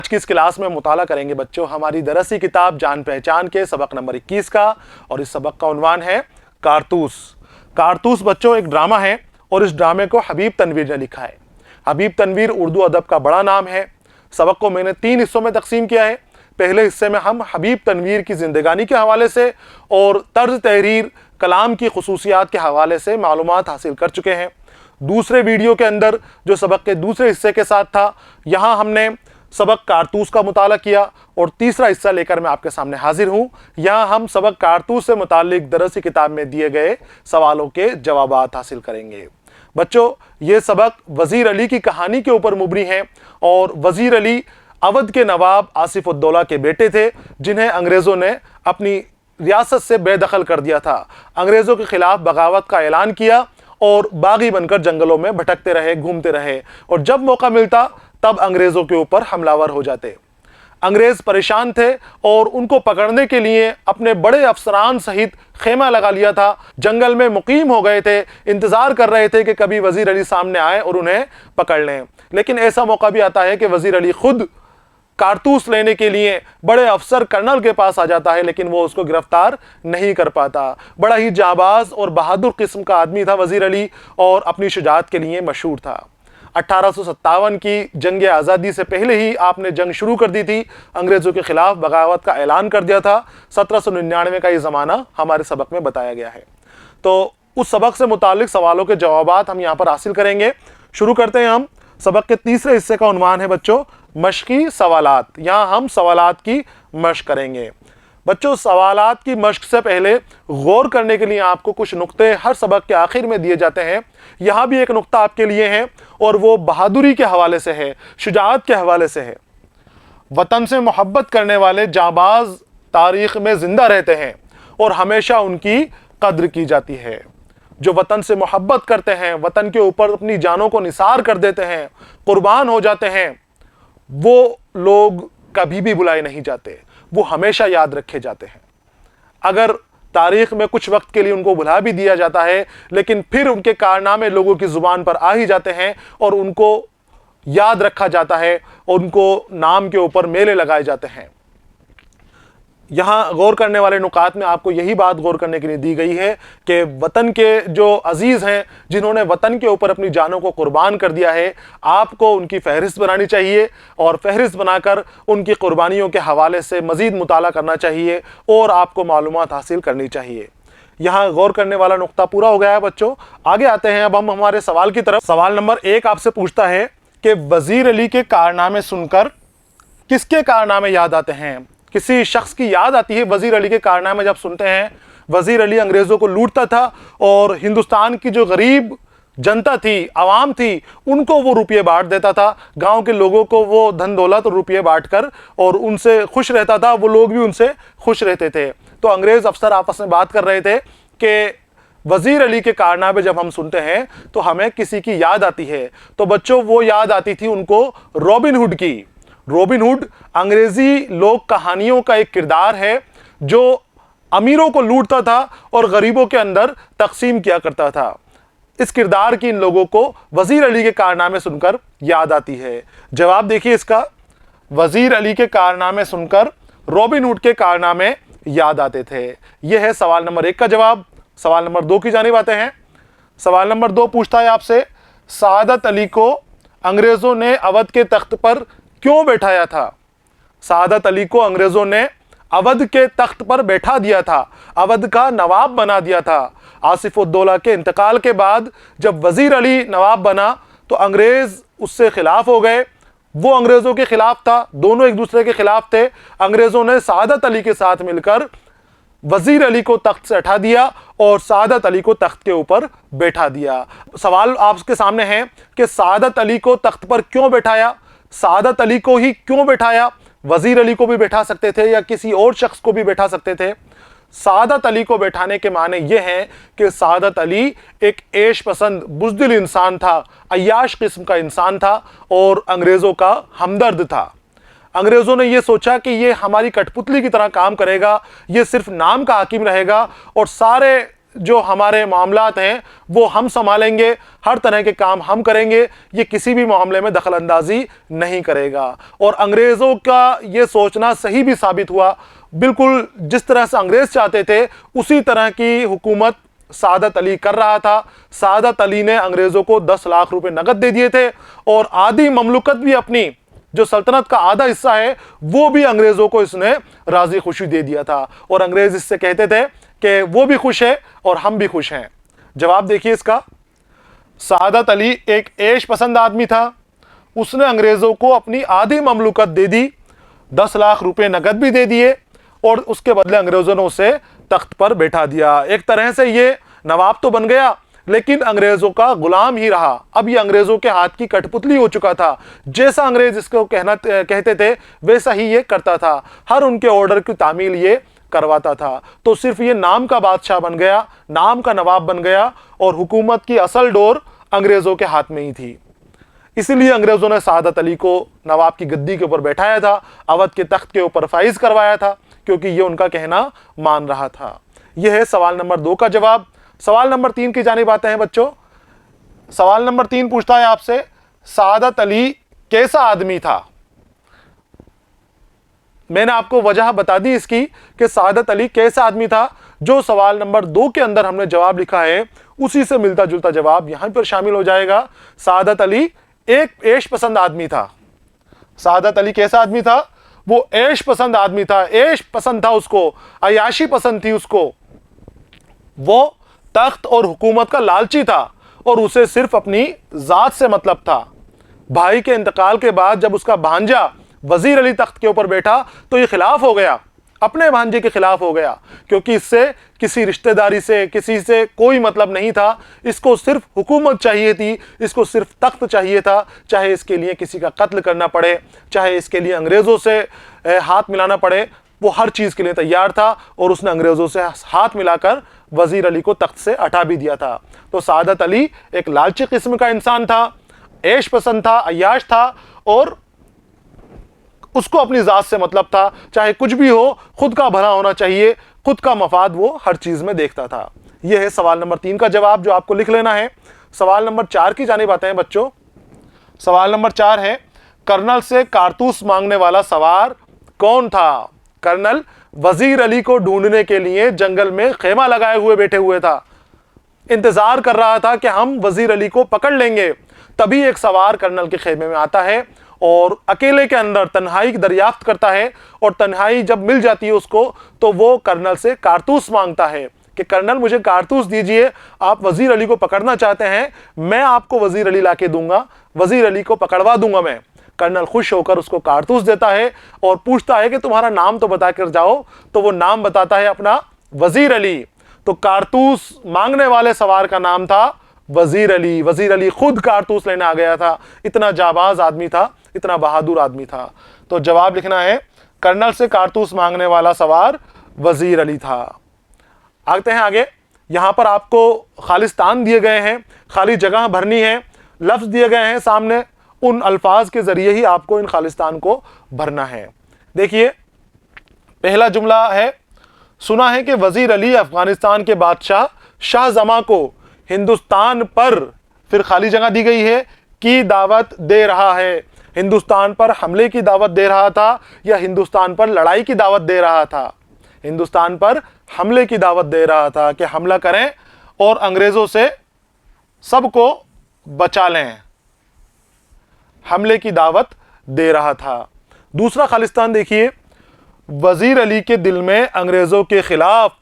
आज की इस क्लास में मुताला करेंगे बच्चों हमारी दरसी किताब जान पहचान के सबक नंबर 21 का, और इस सबक का उन्वान है कारतूस। कारतूस बच्चों एक ड्रामा है और इस ड्रामे को हबीब तनवीर ने लिखा है। हबीब तनवीर उर्दू अदब का बड़ा नाम है। सबक को मैंने 3 हिस्सों में तकसीम किया है। पहले हिस्से में हम हबीब तनवीर की जिंदगानी के हवाले से और तर्ज तहरीर कलाम की खुसूसियात के हवाले से मालूमात हासिल कर चुके हैं। दूसरे वीडियो के अंदर जो सबक के दूसरे हिस्से के साथ था, यहाँ हमने सबक कारतूस का मुताला किया और तीसरा हिस्सा लेकर मैं आपके सामने हाजिर हूँ। यहाँ हम सबक कारतूस से मुताल्लिक दरसी किताब में दिए गए सवालों के जवाबात हासिल करेंगे। बच्चों ये सबक वज़ीर अली की कहानी के ऊपर मुबनी है और वज़ीर अली अवध के नवाब आसिफ उद्दौला के बेटे थे, जिन्हें अंग्रेज़ों ने अपनी रियासत से बेदखल कर दिया था। अंग्रेज़ों के खिलाफ बगावत का ऐलान किया और बागी बनकर जंगलों में भटकते रहे, घूमते रहे, और जब मौका मिलता तब अंग्रेज़ों के ऊपर हमलावर हो जाते। अंग्रेज़ परेशान थे और उनको पकड़ने के लिए अपने बड़े अफसरान सहित खेमा लगा लिया था। जंगल में मुकीम हो गए थे, इंतज़ार कर रहे थे कि कभी वज़ीर अली सामने आए और उन्हें पकड़ लें। लेकिन ऐसा मौका भी आता है कि वज़ीर अली खुद कारतूस लेने के लिए बड़े अफसर कर्नल के पास आ जाता है, लेकिन वो उसको गिरफ्तार नहीं कर पाता। बड़ा ही जाबाज और बहादुर किस्म का आदमी था वज़ीर अली और अपनी शुजाअत के लिए मशहूर था। 1857 की जंग आज़ादी से पहले ही आपने जंग शुरू कर दी थी, अंग्रेज़ों के खिलाफ बगावत का ऐलान कर दिया था। 1799 का ये ज़माना हमारे सबक में बताया गया है। तो उस सबक से मुताल्लिक सवालों के जवाबात हम यहाँ पर हासिल करेंगे। शुरू करते हैं हम। सबक के तीसरे हिस्से का उन्वान है बच्चों मश्की सवालात। यहाँ हम सवालात की मश्क करेंगे। बच्चों सवालात की मश्क से पहले गौर करने के लिए आपको कुछ नुक्ते हर सबक के आखिर में दिए जाते हैं। यहाँ भी एक नुक्ता आपके लिए है और वो बहादुरी के हवाले से है, शुजाअत के हवाले से है। वतन से मोहब्बत करने वाले जाबाज तारीख़ में ज़िंदा रहते हैं और हमेशा उनकी कद्र की जाती है। जो वतन से मोहब्बत करते हैं, वतन के ऊपर अपनी जानों को निसार कर देते हैं, कुर्बान हो जाते हैं, वो लोग कभी भी बुलाए नहीं जाते, वो हमेशा याद रखे जाते हैं। अगर तारीख़ में कुछ वक्त के लिए उनको भुला भी दिया जाता है, लेकिन फिर उनके कारनामे लोगों की ज़ुबान पर आ ही जाते हैं और उनको याद रखा जाता है, उनको नाम के ऊपर मेले लगाए जाते हैं। यहाँ गौर करने वाले नुकात में आपको यही बात गौर करने के लिए दी गई है कि वतन के जो अजीज़ हैं, जिन्होंने वतन के ऊपर अपनी जानों को कुर्बान कर दिया है, आपको उनकी फ़हरिस्त बनानी चाहिए और फ़हरिस्त बनाकर उनकी कुर्बानियों के हवाले से मज़ीद मुताला करना चाहिए और आपको मालूमात हासिल करनी चाहिए। यहाँ गौर करने वाला नुक्ता पूरा हो गया है बच्चों। आगे आते हैं अब हम हमारे सवाल की तरफ। सवाल नंबर 1 आपसे पूछता है कि वज़ीर अली के कारनामे सुनकर किसके कारनामे याद आते हैं? किसी शख्स की याद आती है वज़ीर अली के कारनामे जब सुनते हैं। वज़ीर अली अंग्रेज़ों को लूटता था और हिंदुस्तान की जो गरीब जनता थी, आवाम थी, उनको वो रुपये बांट देता था। गांव के लोगों को वो धन दौलत और रुपये बांट कर और उनसे खुश रहता था, वो लोग भी उनसे खुश रहते थे। तो अंग्रेज़ अफसर आपस में बात कर रहे थे कि वज़ीर अली के कारनामे जब हम सुनते हैं तो हमें किसी की याद आती है। तो बच्चों वो याद आती थी उनको रॉबिन हुड की। रॉबिन हुड अंग्रेजी लोक कहानियों का एक किरदार है जो अमीरों को लूटता था और गरीबों के अंदर तकसीम किया करता था। इस किरदार की इन लोगों को वज़ीर अली के कारनामे सुनकर याद आती है। जवाब देखिए इसका, वज़ीर अली के कारनामे सुनकर रॉबिन हुड के कारनामे याद आते थे। यह है सवाल नंबर 1 का जवाब। सवाल नंबर 2 की जानिब आते हैं। सवाल नंबर 2 पूछता है आपसे, सआदत अली को अंग्रेज़ों ने अवध के तख्त पर क्यों बैठाया था? सआदत अली को अंग्रेज़ों ने अवध के तख्त पर बैठा दिया था, अवध का नवाब बना दिया था। आसिफ उद्दौला के इंतकाल के बाद जब वज़ीर अली नवाब बना तो अंग्रेज़ उससे खिलाफ हो गए, वो अंग्रेज़ों के खिलाफ था, दोनों एक दूसरे के खिलाफ थे। अंग्रेज़ों ने सआदत अली के साथ मिलकर वज़ीर अली को तख्त से हटा दिया और सआदत अली को तख्त के ऊपर बैठा दिया। सवाल आपके सामने है कि सआदत अली को तख्त पर क्यों बैठाया? सआदत अली को ही क्यों बैठाया? वज़ीर अली को भी बैठा सकते थे या किसी और शख्स को भी बैठा सकते थे। सआदत अली को बैठाने के माने ये हैं कि सआदत अली एक ऐश पसंद बुज़दिल इंसान था, अय्याश किस्म का इंसान था और अंग्रेज़ों का हमदर्द था। अंग्रेज़ों ने ये सोचा कि ये हमारी कठपुतली की तरह काम करेगा, ये सिर्फ नाम का हाकिम रहेगा और सारे जो हमारे मामलात हैं वो हम संभालेंगे, हर तरह के काम हम करेंगे, ये किसी भी मामले में दखल अंदाजी नहीं करेगा। और अंग्रेज़ों का ये सोचना सही भी साबित हुआ। बिल्कुल जिस तरह से अंग्रेज़ चाहते थे उसी तरह की हुकूमत सादत अली कर रहा था। सादत अली ने अंग्रेज़ों को 10 लाख रुपए नगद दे दिए थे और आधी ममलुकत भी, अपनी जो सल्तनत का आधा हिस्सा है वो भी अंग्रेज़ों को इसने राजी खुशी दे दिया था। और अंग्रेज़ इससे कहते थे कि वो भी खुश है और हम भी खुश हैं। जवाब देखिए इसका, सादत अली एक ऐश पसंद आदमी था। उसने अंग्रेज़ों को अपनी आधी ममलुकत दे दी, 10 लाख रुपए नगद भी दे दिए और उसके बदले अंग्रेज़ों ने उसे तख्त पर बैठा दिया। एक तरह से ये नवाब तो बन गया लेकिन अंग्रेज़ों का गुलाम ही रहा। अब ये अंग्रेज़ों के हाथ की कठपुतली हो चुका था। जैसा अंग्रेज़ इसको कहते थे वैसा ही ये करता था। हर उनके ऑर्डर की तामील ये करवाता था। तो सिर्फ ये नाम का बादशाह बन गया, नाम का नवाब बन गया और हुकूमत की असल डोर अंग्रेज़ों के हाथ में ही थी। इसीलिए अंग्रेज़ों ने सादत अली को नवाब की गद्दी के ऊपर बैठाया था, अवध के तख्त के ऊपर फाइज करवाया था, क्योंकि ये उनका कहना मान रहा था। यह है सवाल नंबर 2 का जवाब। सवाल नंबर 3 की जानिब आते हैं बच्चों। सवाल नंबर 3 पूछता है आपसे, सादत अली कैसा आदमी था? मैंने आपको वजह बता दी इसकी कि सादत अली कैसा आदमी था। जो सवाल नंबर 2 के अंदर हमने जवाब लिखा है उसी से मिलता जुलता जवाब यहां पर शामिल हो जाएगा। सादत अली एक ऐश पसंद आदमी था। सादत अली कैसा आदमी था? वो ऐश पसंद आदमी था। ऐश पसंद था उसको, अयाशी पसंद थी उसको। वो तख्त और हुकूमत का लालची था और उसे सिर्फ अपनी जात से मतलब था। भाई के इंतकाल के बाद जब उसका भांजा वजीर अली तख्त के ऊपर बैठा तो ये खिलाफ हो गया, अपने भांजे के खिलाफ हो गया, क्योंकि इससे किसी रिश्तेदारी से, किसी से कोई मतलब नहीं था। इसको सिर्फ हुकूमत चाहिए थी, इसको सिर्फ तख्त चाहिए था, चाहे इसके लिए किसी का कत्ल करना पड़े, चाहे इसके लिए अंग्रेज़ों से हाथ मिलाना पड़े, वो हर चीज़ के लिए तैयार था। और उसने अंग्रेज़ों से हाथ मिलाकर वजीर अली को तख्त से हटा भी दिया था। तो सादत अली एक लालची किस्म का इंसान था, ऐश पसंद था, अय्याश था और उसको अपनी जात से मतलब था। चाहे कुछ भी हो, खुद का भला होना चाहिए, खुद का मफाद वो हर चीज़ में देखता था। यह है सवाल नंबर 3 का जवाब जो आपको लिख लेना है। सवाल नंबर 4 की जानिब आते हैं बच्चों। सवाल नंबर 4 है, कर्नल से कारतूस मांगने वाला सवार कौन था? कर्नल वजीर अली को ढूंढने के लिए जंगल में खेमा लगाए हुए बैठे हुए था, इंतजार कर रहा था कि हम वजीर अली को पकड़ लेंगे। तभी एक सवार कर्नल के खेमे में आता है और अकेले के अंदर तन्हाई दरियाफ्त करता है और तन्हाई जब मिल जाती है उसको तो वो कर्नल से कारतूस मांगता है कि कर्नल मुझे कारतूस दीजिए, आप वजीर अली को पकड़ना चाहते हैं, मैं आपको वजीर अली लाके दूंगा, वजीर अली को पकड़वा दूंगा मैं। कर्नल खुश होकर उसको कारतूस देता है और पूछता है कि तुम्हारा नाम तो बता कर जाओ। तो वो नाम बताता है अपना, वजीर अली। तो कारतूस मांगने वाले सवार का नाम था वजीर अली। वजीर अली खुद कारतूस लेने आ गया था। इतना जाबाज आदमी था, इतना बहादुर आदमी था। तो जवाब लिखना है, कर्नल से कारतूस मांगने वाला सवार वजीर अली था। आते हैं आगे। यहां पर आपको खालिस्तान दिए गए हैं, खाली जगह भरनी है, लफ्ज दिए गए हैं सामने, उन अल्फाज के जरिए ही आपको इन खालिस्तान को भरना है। देखिए पहला जुमला है, सुना है कि वजीर अली अफगानिस्तान के बादशाह शाहजमां को हिंदुस्तान पर, फिर खाली जगह दी गई है, की दावत दे रहा है। हिंदुस्तान पर हमले की दावत दे रहा था या हिंदुस्तान पर लड़ाई की दावत दे रहा था? हिंदुस्तान पर हमले की दावत दे रहा था कि हमला करें और अंग्रेजों से सबको बचा लें, हमले की दावत दे रहा था। दूसरा खालिस्तान देखिए, वजीर अली के दिल में अंग्रेजों के खिलाफ,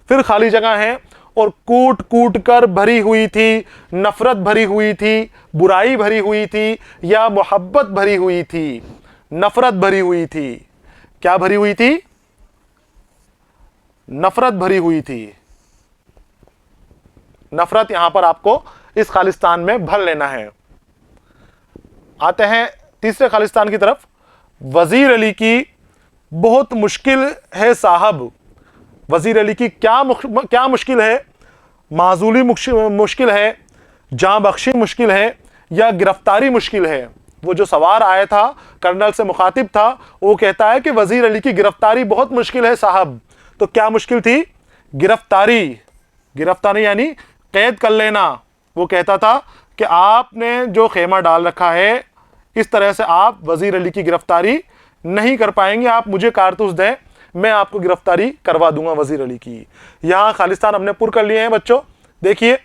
फिर खाली जगह है, और कूट कूट कर भरी हुई थी, नफरत भरी हुई थी, बुराई भरी हुई थी या मोहब्बत भरी हुई थी? नफरत भरी हुई थी। क्या भरी हुई थी? नफरत भरी हुई थी। नफरत यहां पर आपको इस खालिस्तान में भर लेना है। आते हैं तीसरे खालिस्तान की तरफ। वजीर अली की बहुत मुश्किल है साहब। वजीर अली की क्या मुश्किल है? माजूली मुश्किल है, जान बख्शी मुश्किल है या गिरफ्तारी मुश्किल है? वो जो सवार आया था, कर्नल से मुखातिब था, वो कहता है कि वजीर अली की गिरफ्तारी बहुत मुश्किल है साहब। तो क्या मुश्किल थी? गिरफ्तारी। गिरफ्तारी यानी कैद कर लेना। वो कहता था कि आपने जो खेमा डाल रखा है, इस तरह से आप वजीर अली की गिरफ्तारी नहीं कर पाएंगे, आप मुझे कारतूस दें, मैं आपको गिरफ्तारी करवा दूंगा वजीर अली की। यहाँ खालिस्तान हमने पुर कर लिए हैं बच्चों। देखिए,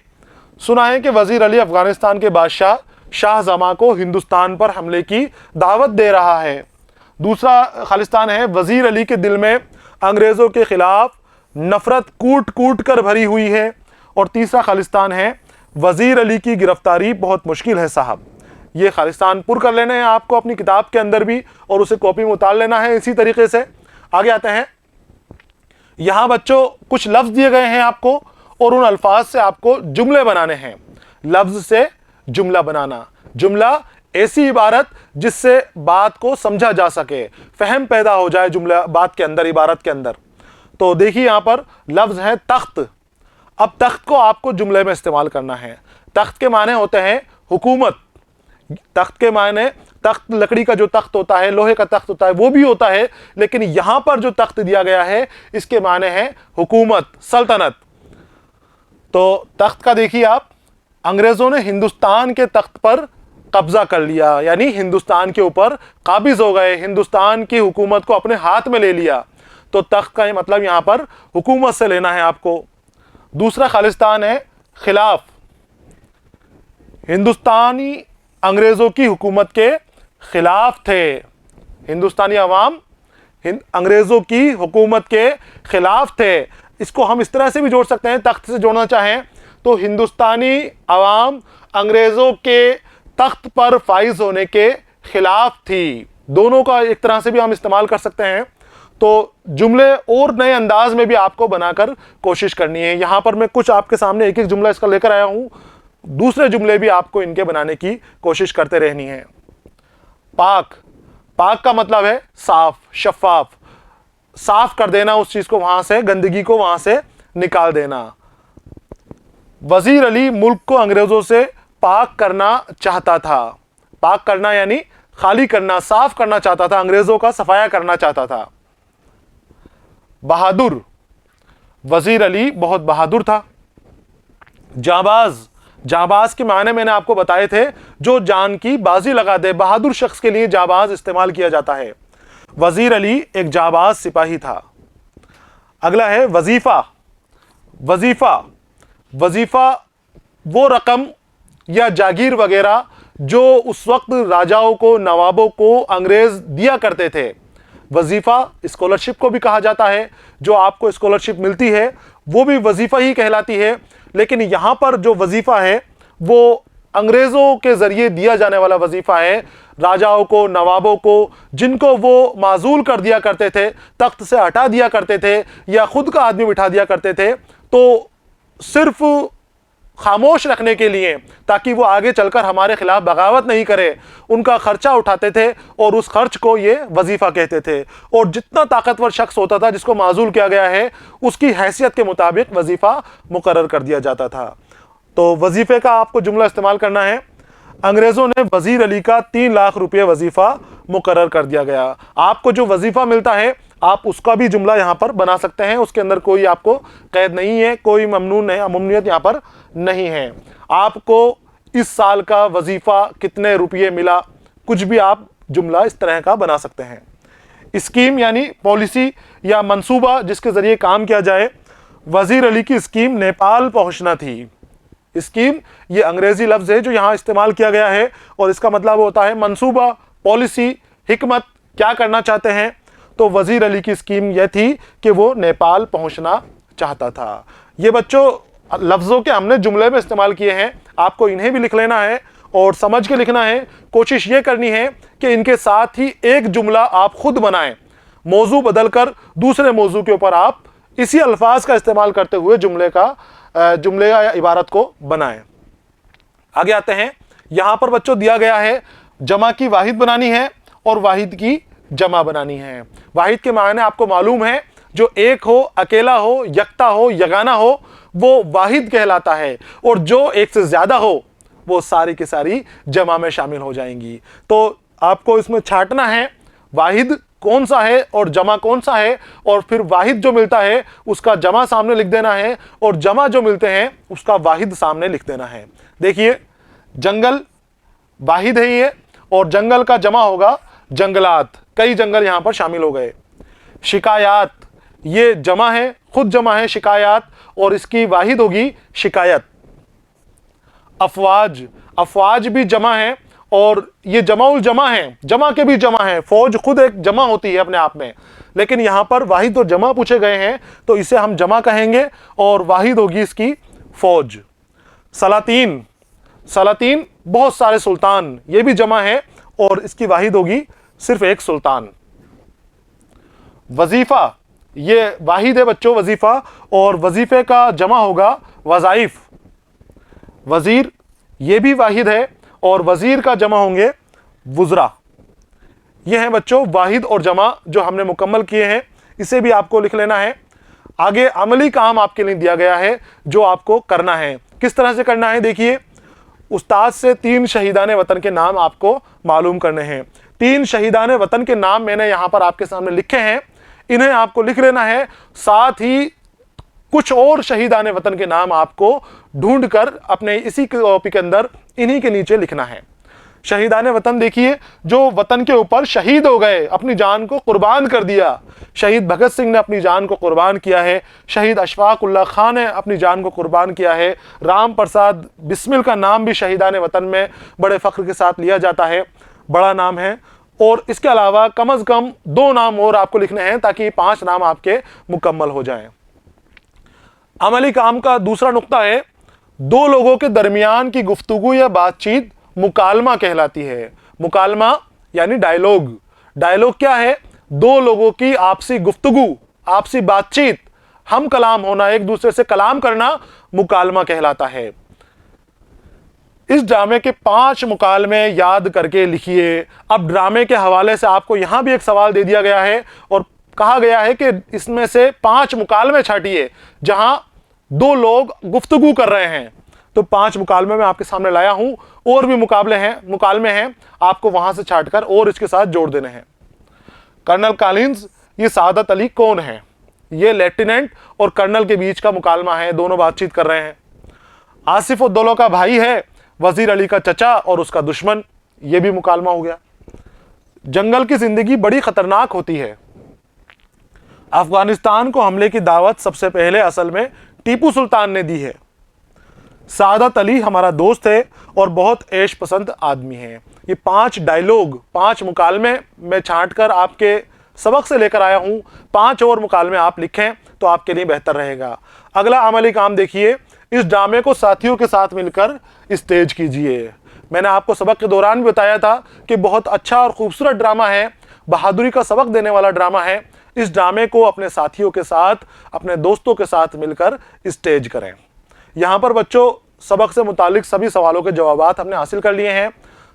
सुना है कि वजीर अली अफगानिस्तान के बादशाह शाहजमा को हिंदुस्तान पर हमले की दावत दे रहा है। दूसरा खालिस्तान है, वजीर अली के दिल में अंग्रेज़ों के खिलाफ नफरत कूट कूट कर भरी हुई है। और तीसरा खालिस्तान है, वजीर अली की गिरफ्तारी बहुत मुश्किल है साहब। ये खालिस्तान पुर कर लेने हैं आपको अपनी किताब के अंदर भी, और उसे कॉपी में उतार लेना है। इसी तरीके से आगे आते हैं। यहां बच्चों कुछ लफ्ज दिए गए हैं आपको, और उन अल्फाज से आपको जुमले बनाने हैं। लफ्ज से जुमला बनाना। जुमला ऐसी इबारत जिससे बात को समझा जा सके, फहम पैदा हो जाए जुमला बात के अंदर, इबारत के अंदर। तो देखिए यहां पर लफ्ज है तख्त। अब तख्त को आपको जुमले में इस्तेमाल करना है। तख्त के माने होते हैं हुकूमत। तख्त के माने, तख्त लकड़ी का जो तख्त होता है, लोहे का तख्त होता है, वो भी होता है, लेकिन यहां पर जो तख्त दिया गया है इसके माने हैं हुकूमत, सल्तनत। तो तख्त का देखिए आप, अंग्रेजों ने हिंदुस्तान के तख्त पर कब्जा कर लिया, यानी हिंदुस्तान के ऊपर काबिज हो गए, हिंदुस्तान की हुकूमत को अपने हाथ में ले लिया। तो तख्त का ये मतलब यहां पर हुकूमत से लेना है आपको। दूसरा खालिस्तान है खिलाफ। हिंदुस्तानी अंग्रेजों की हुकूमत के खिलाफ थे। हिंदुस्तानी अवाम अंग्रेजों की हुकूमत के खिलाफ थे। इसको हम इस तरह से भी जोड़ सकते हैं, तख्त से जोड़ना चाहें तो हिंदुस्तानी अवाम अंग्रेजों के तख्त पर फाइज होने के खिलाफ थी। दोनों का एक तरह से भी हम इस्तेमाल कर सकते हैं। तो जुमले और नए अंदाज में भी आपको बनाकर कोशिश करनी है। यहां पर मैं कुछ आपके सामने एक एक जुमला इसका लेकर आया हूं, दूसरे जुमले भी आपको इनके बनाने की कोशिश करते रहनी है। पाक। पाक का मतलब है साफ, शफाफ, साफ कर देना उस चीज को, वहां से गंदगी को वहां से निकाल देना। वजीर अली मुल्क को अंग्रेजों से पाक करना चाहता था। पाक करना यानी खाली करना, साफ करना चाहता था, अंग्रेजों का सफाया करना चाहता था। बहादुर। वजीर अली बहुत बहादुर था। जाबाज। जाबाज के माने मैंने आपको बताए थे, जो जान की बाजी लगा दे। बहादुर शख्स के लिए जाबाज इस्तेमाल किया जाता है। वजीर अली एक जाबाज सिपाही था। अगला है वजीफा। वजीफा। वजीफा वो रकम या जागीर वगैरह जो उस वक्त राजाओं को, नवाबों को अंग्रेज दिया करते थे। वजीफा स्कॉलरशिप को भी कहा जाता है। जो आपको स्कॉलरशिप मिलती है वो भी वजीफा ही कहलाती है। लेकिन यहां पर जो वजीफा है वो अंग्रेजों के जरिए दिया जाने वाला वजीफा है। राजाओं को, नवाबों को, जिनको वो माजूल कर दिया करते थे, तख्त से हटा दिया करते थे या खुद का आदमी बिठा दिया करते थे, तो सिर्फ खामोश रखने के लिए, ताकि वो आगे चलकर हमारे खिलाफ बगावत नहीं करे, उनका खर्चा उठाते थे और उस खर्च को ये वजीफा कहते थे। और जितना ताकतवर शख्स होता था जिसको माजूल किया गया है, उसकी हैसियत के मुताबिक वजीफा मुकर्रर कर दिया जाता था। तो वजीफे का आपको जुमला इस्तेमाल करना है। अंग्रेजों ने वजीर अली का 3 लाख रुपये वजीफा मुकर्रर कर दिया गया। आपको जो वजीफा मिलता है आप उसका भी जुमला यहां पर बना सकते हैं। उसके अंदर कोई आपको कैद नहीं है, कोई ममनून है, ममनूनियत यहां पर नहीं है। आपको इस साल का वजीफा कितने रुपये मिला, कुछ भी आप जुमला इस तरह का बना सकते हैं। स्कीम यानी पॉलिसी या मंसूबा जिसके जरिए काम किया जाए। वजीर अली की स्कीम नेपाल पहुंचना थी। स्कीम ये अंग्रेजी लफ्ज है जो यहां इस्तेमाल किया गया है, और इसका मतलब होता है मंसूबा, पॉलिसी, हिकमत, क्या करना चाहते हैं। तो वजीर अली की स्कीम यह थी कि वो नेपाल पहुंचना चाहता था। ये बच्चों लफ्जों के हमने जुमले में इस्तेमाल किए हैं, आपको इन्हें भी लिख लेना है और समझ के लिखना है। कोशिश ये करनी है कि इनके साथ ही एक जुमला आप खुद बनाएं, मौजू बदलकर दूसरे मौजू के ऊपर आप इसी अल्फाज का इस्तेमाल करते हुए जुमले या इबारत को बनाएं। आगे आते हैं। यहां पर बच्चों दिया गया है जमा की वाहिद बनानी है और वाहिद की जमा बनानी है। वाहिद के मायने आपको मालूम है, जो एक हो, अकेला हो, यकता हो, यगाना हो, वो वाहिद कहलाता है। और जो एक से ज्यादा हो वो सारी की सारी जमा में शामिल हो जाएंगी। तो आपको इसमें छांटना है वाहिद कौन सा है और जमा कौन सा है, और फिर वाहिद जो मिलता है उसका जमा सामने लिख देना है, और जमा जो मिलते हैं उसका वाहिद सामने लिख देना है। देखिए जंगल वाहिद है ये, और जंगल का जमा होगा जंगलात, कई जंगल यहां पर शामिल हो गए। शिकायत ये जमा है, खुद जमा है शिकायत, और इसकी वाहिद होगी शिकायत। अफवाज, अफवाज भी जमा है, और ये जमाउल जमा है, जमा के भी जमा है। फौज खुद एक जमा होती है अपने आप में, लेकिन यहां पर वाहिद और जमा पूछे गए हैं तो इसे हम जमा कहेंगे, और वाहिद होगी इसकी फौज। सलातीन, सलातीन बहुत सारे सुल्तान, ये भी जमा है, और इसकी वाहिद होगी सिर्फ एक सुल्तान। वजीफा ये वाहिद है बच्चों वजीफा, और वजीफे का जमा होगा वज़ाइफ। वजीर ये भी वाहिद है, और वजीर का जमा होंगे वुज़रा। ये हैं बच्चों वाहिद और जमा जो हमने मुकम्मल किए हैं, इसे भी आपको लिख लेना है। आगे अमली काम आपके लिए दिया गया है जो आपको करना है। किस तरह से करना है, देखिए उस्ताद से 3 शहीदान वतन के नाम आपको मालूम करने हैं। 3 शहीदान वतन के नाम मैंने यहाँ पर आपके सामने लिखे हैं, इन्हें आपको लिख लेना है। साथ ही कुछ और शहीदान वतन के नाम आपको ढूंढकर अपने इसी कॉपी के अंदर इन्हीं के नीचे लिखना है। शहीदान वतन देखिए जो वतन के ऊपर शहीद हो गए, अपनी जान को कुर्बान कर दिया। शहीद भगत सिंह ने अपनी जान को कुर्बान किया है, शहीद अशफाक उल्लाह खान ने अपनी जान को कुर्बान किया है, राम प्रसाद बिस्मिल का नाम भी शहीदान वतन में बड़े फ़ख्र के साथ लिया जाता है, बड़ा नाम है। और इसके अलावा कम अज़ कम 2 नाम और आपको लिखने हैं ताकि 5 नाम आपके मुकम्मल हो जाएं। अमली काम का दूसरा नुक्ता है, 2 लोगों के दरमियान की गुफ्तगू या बातचीत मुकालमा कहलाती है। मुकालमा यानी डायलॉग। डायलॉग क्या है, 2 लोगों की आपसी गुफ्तगू, आपसी बातचीत, हम कलाम होना, एक दूसरे से कलाम करना मुकालमा कहलाता है। इस ड्रामे के 5 मुकालमे याद करके लिखिए। अब ड्रामे के हवाले से आपको यहां भी एक सवाल दे दिया गया है और कहा गया है कि इसमें से 5 मुकालमे छाटिए जहां 2 लोग गुफ्तगू कर रहे हैं। तो 5 मुकालमे मैं आपके सामने लाया हूं, और भी मुकालमे हैं, आपको वहां से छाटकर और इसके साथ जोड़ देने हैं। कर्नल कॉलिंस, ये सादत अली कौन है? ये लेफ्टिनेंट और कर्नल के बीच का मुकालमा है, दोनों बातचीत कर रहे हैं। आसिफ उद्दौला का भाई है, वजीर अली का चचा और उसका दुश्मन, ये भी मुकालमा हो गया। जंगल की जिंदगी बड़ी खतरनाक होती है। अफगानिस्तान को हमले की दावत सबसे पहले असल में टीपू सुल्तान ने दी है। सादत अली हमारा दोस्त है और बहुत ऐश पसंद आदमी है। ये 5 डायलॉग, 5 मुकालमे मैं छांट कर आपके सबक से लेकर आया हूँ। 5 और मुकालमे आप लिखें तो आपके लिए बेहतर रहेगा। अगला अमली काम देखिए, इस ड्रामे को साथियों के साथ मिलकर स्टेज कीजिए। मैंने आपको सबक के दौरान भी बताया था कि बहुत अच्छा और खूबसूरत ड्रामा है, बहादुरी का सबक देने वाला ड्रामा है। इस ड्रामे को अपने साथियों के साथ, अपने दोस्तों के साथ मिलकर स्टेज करें। यहाँ पर बच्चों सबक से मुतालिक सभी सवालों के जवाबात हमने हासिल कर लिए हैं।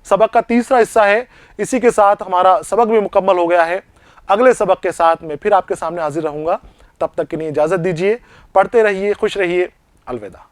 सबक का तीसरा हिस्सा है, इसी के साथ हमारा सबक भी मुकम्मल हो गया है। अगले सबक के साथ मैं फिर आपके सामने हाजिर रहूँगा। तब तक के लिए इजाज़त दीजिए। पढ़ते रहिए, खुश रहिए। अलविदा।